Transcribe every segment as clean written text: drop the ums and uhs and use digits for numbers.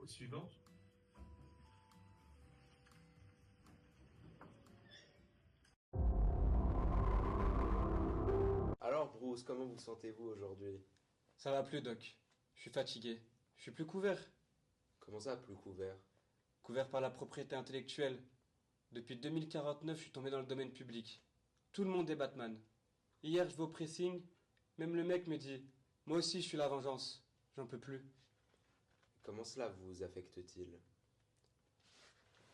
Au suivant. Alors Bruce, comment vous sentez-vous aujourd'hui? Ça va plus, Doc. Je suis fatigué. Je suis plus couvert. Comment ça, plus couvert? Couvert par la propriété intellectuelle. Depuis 2049, je suis tombé dans le domaine public. Tout le monde est Batman. Hier, je vais au pressing. Même le mec me dit: moi aussi, je suis la vengeance. J'en peux plus. Comment cela vous affecte-t-il?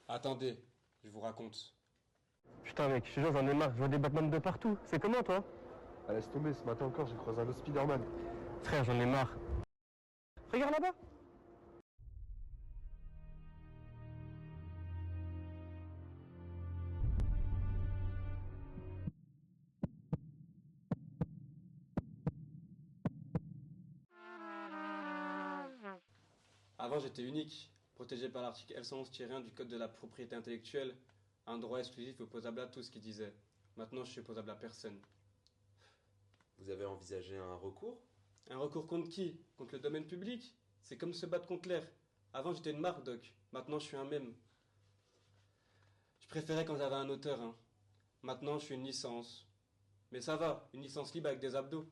Attendez, je vous raconte. Putain mec, je te jure j'en ai marre, je vois des Batman de partout. C'est comment toi? Ah, laisse tomber, ce matin encore j'ai croisé un autre Spider-Man. Frère, j'en ai marre. Regarde là-bas. Avant, j'étais unique, protégé par l'article L111-1 du Code de la propriété intellectuelle, un droit exclusif opposable à tous qui disait. Maintenant, je suis opposable à personne. Vous avez envisagé un recours? Un recours contre qui? Contre le domaine public? C'est comme se battre contre l'air. Avant, j'étais une marque, Doc. Maintenant, je suis un mème. Je préférais quand j'avais un auteur, hein. Maintenant, je suis une licence. Mais ça va, une licence libre avec des abdos.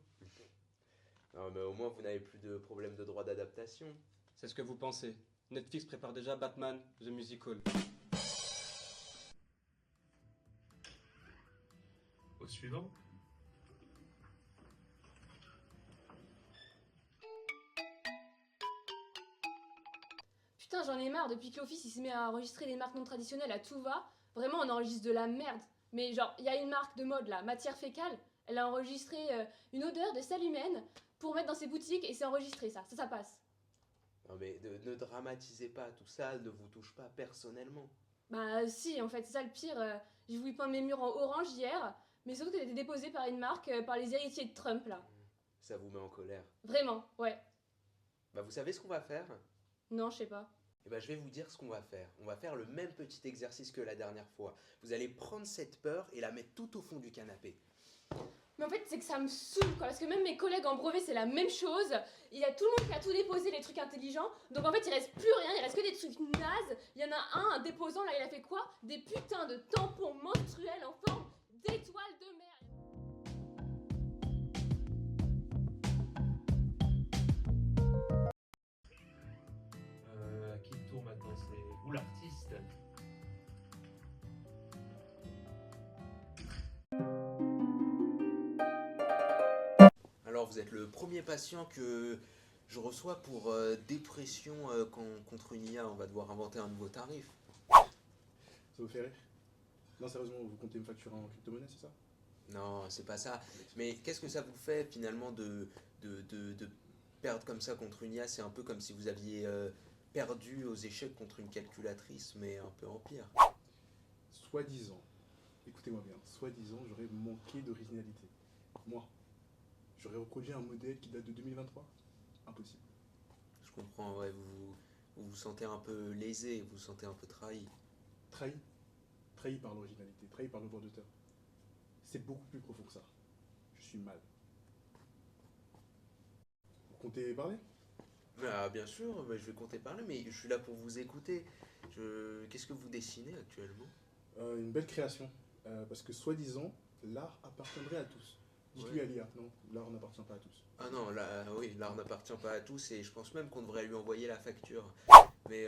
Non, mais au moins vous n'avez plus de problème de droit d'adaptation. C'est ce que vous pensez. Netflix prépare déjà Batman, The Musical. Au suivant. Putain, j'en ai marre, depuis que l'office il s'est mis à enregistrer des marques non traditionnelles à tout va. Vraiment, on enregistre de la merde. Mais genre, il y a une marque de mode là, Matière Fécale. Elle a enregistré une odeur de sel humaine pour mettre dans ses boutiques et c'est enregistré ça passe. Non mais ne dramatisez pas, tout ça ne vous touche pas personnellement. Bah si, en fait, c'est ça le pire. J'ai voulu peindre mes murs en orange hier, mais surtout qu'elle a été déposée par une marque, par les héritiers de Trump là. Ça vous met en colère. Vraiment, ouais. Bah vous savez ce qu'on va faire? Non, je sais pas. Eh ben, je vais vous dire ce qu'on va faire. On va faire le même petit exercice que la dernière fois. Vous allez prendre cette peur et la mettre tout au fond du canapé. Mais en fait, c'est que ça me saoule, quoi, parce que même mes collègues en brevet, c'est la même chose. Il y a tout le monde qui a tout déposé, les trucs intelligents. Donc en fait, il reste plus rien, il reste que des trucs nazes. Il y en a un déposant, là, il a fait quoi? Des putains de tampons menstruels en forme d'étoiles de mer. À qui le tour maintenant? C'est vous l'artiste. Alors, vous êtes le premier patient que je reçois pour dépression contre une IA. On va devoir inventer un nouveau tarif. Ça vous fait rire? Non, sérieusement, vous comptez me facturer en crypto-monnaie, c'est ça? Non, c'est pas ça. Mais qu'est-ce que ça vous fait finalement de perdre comme ça contre une IA? C'est un peu comme si vous aviez perdu aux échecs contre une calculatrice, mais un peu en pire. Soi-disant, écoutez-moi bien, soi-disant, j'aurais manqué d'originalité. Moi, j'aurais reproduit un modèle qui date de 2023? Impossible. Je comprends, ouais, vous sentez un peu lésé, vous vous sentez un peu trahi. Trahi. Trahi par l'originalité, trahi par le droit d'auteur. C'est beaucoup plus profond que ça. Je suis mal. Vous comptez parler? Ah, bien sûr, bah, je vais compter parler, mais je suis là pour vous écouter. Qu'est-ce que vous dessinez actuellement? Une belle création. Parce que soi-disant, l'art appartiendrait à tous. Dites-lui Ouais. à l'IA, non, l'art n'appartient pas à tous. Ah non, là, oui, l'art n'appartient pas à tous et je pense même qu'on devrait lui envoyer la facture. Mais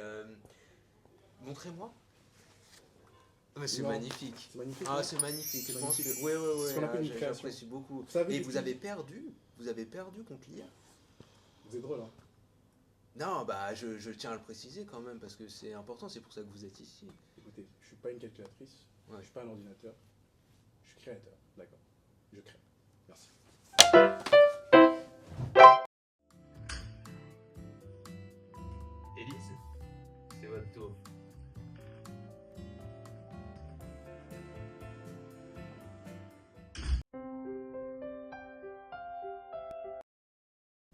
montrez-moi. Mais c'est Non, magnifique. C'est magnifique. Ah, non? c'est magnifique. C'est Je pense magnifique. que. Ouais, ouais, C'est ce qu'on ouais. appelle une création. J'apprécie beaucoup. Vous savez, Et depuis- vous avez perdu. Vous avez perdu contre l'IA. Vous êtes drôle, hein? Non, bah, je tiens à le préciser quand même parce que c'est important. C'est pour ça que vous êtes ici. Écoutez, je suis pas une calculatrice, Ouais. je suis pas un ordinateur, je suis créateur, d'accord? Je crée. Merci. Élise, c'est votre tour.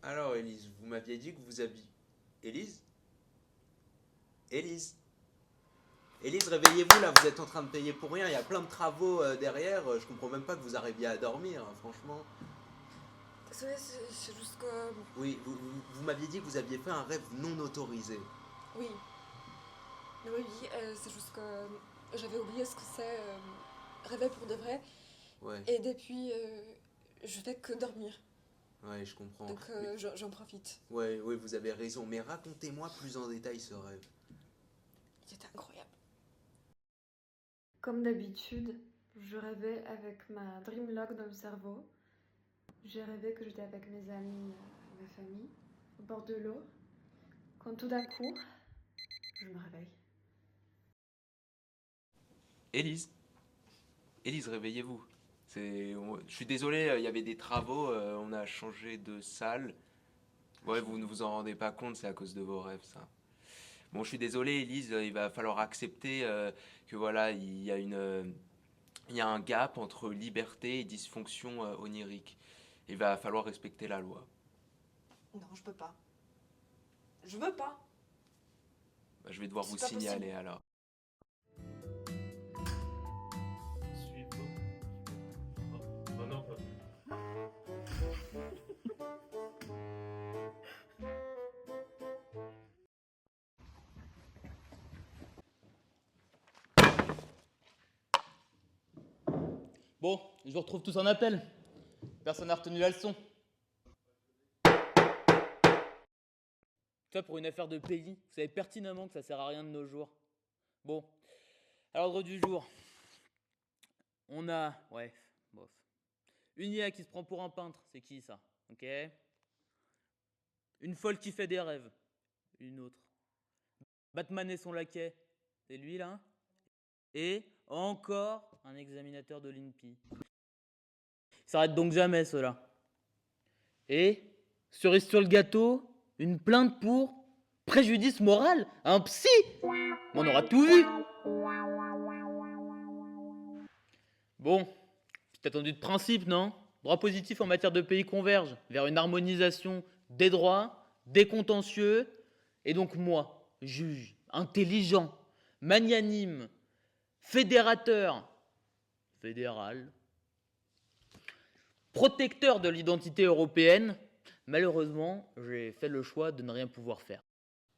Alors, Élise, vous m'aviez dit que vous aviez. Élise? Élise? Élise, réveillez-vous là, vous êtes en train de payer pour rien, il y a plein de travaux derrière, je comprends même pas que vous arriviez à dormir, hein, franchement. Désolé, c'est juste que. Oui, vous m'aviez dit que vous aviez fait un rêve non autorisé. Oui. Oui, oui, c'est juste que j'avais oublié ce que c'est rêver pour de vrai. Ouais, Et depuis, je fais que dormir. ouais, je comprends. Donc Mais- j'en profite. ouais, ouais, vous avez raison, mais racontez-moi plus en détail ce rêve. C'était incroyable. Comme d'habitude, je rêvais avec ma Dreamlock dans le cerveau. J'ai rêvé que j'étais avec mes amis, ma famille, au bord de l'eau. Quand tout d'un coup, je me réveille. Élise, Élise, réveillez-vous. Je suis désolé, il y avait des travaux, on a changé de salle. Ouais, vous ne vous en rendez pas compte, c'est à cause de vos rêves, ça. Bon, je suis désolé, Élise, il va falloir accepter que voilà, il y a un gap entre liberté et dysfonction onirique. Il va falloir respecter la loi. Non, je peux pas. Je veux pas. Bah, je vais devoir C'est vous pas signaler possible. alors. Suivant. Oh non, pas. Bon, je vous retrouve tous en appel. Personne n'a retenu la leçon. Ça, pour une affaire de pays, vous savez pertinemment que ça sert à rien de nos jours. Bon, à l'ordre du jour, on a, ouais, bof. Une IA qui se prend pour un peintre, c'est qui ça? Ok. Une folle qui fait des rêves, une autre. Batman et son laquais, c'est lui là. Et encore un examinateur de l'INPI. Ils s'arrêtent donc jamais ceux-là. Et, cerise sur le gâteau, une plainte pour préjudice moral à un psy. On aura tout vu. Bon, c'est attendu de principe, non? Droit positif en matière de pays converge vers une harmonisation des droits, des contentieux, et donc moi, juge, intelligent, magnanime, fédérateur, fédéral, protecteur de l'identité européenne, malheureusement, j'ai fait le choix de ne rien pouvoir faire.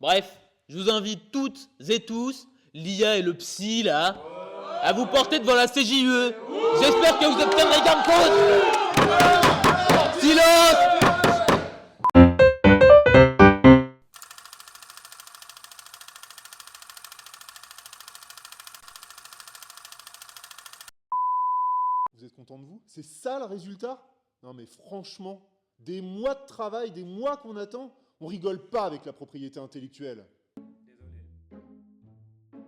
Bref, je vous invite toutes et tous, l'IA et le psy là, à vous porter devant la CJUE. J'espère que vous obtiendrez gain de cause. Silence! Vous êtes content de vous? C'est ça le résultat? Non mais franchement, des mois de travail, des mois qu'on attend, on rigole pas avec la propriété intellectuelle.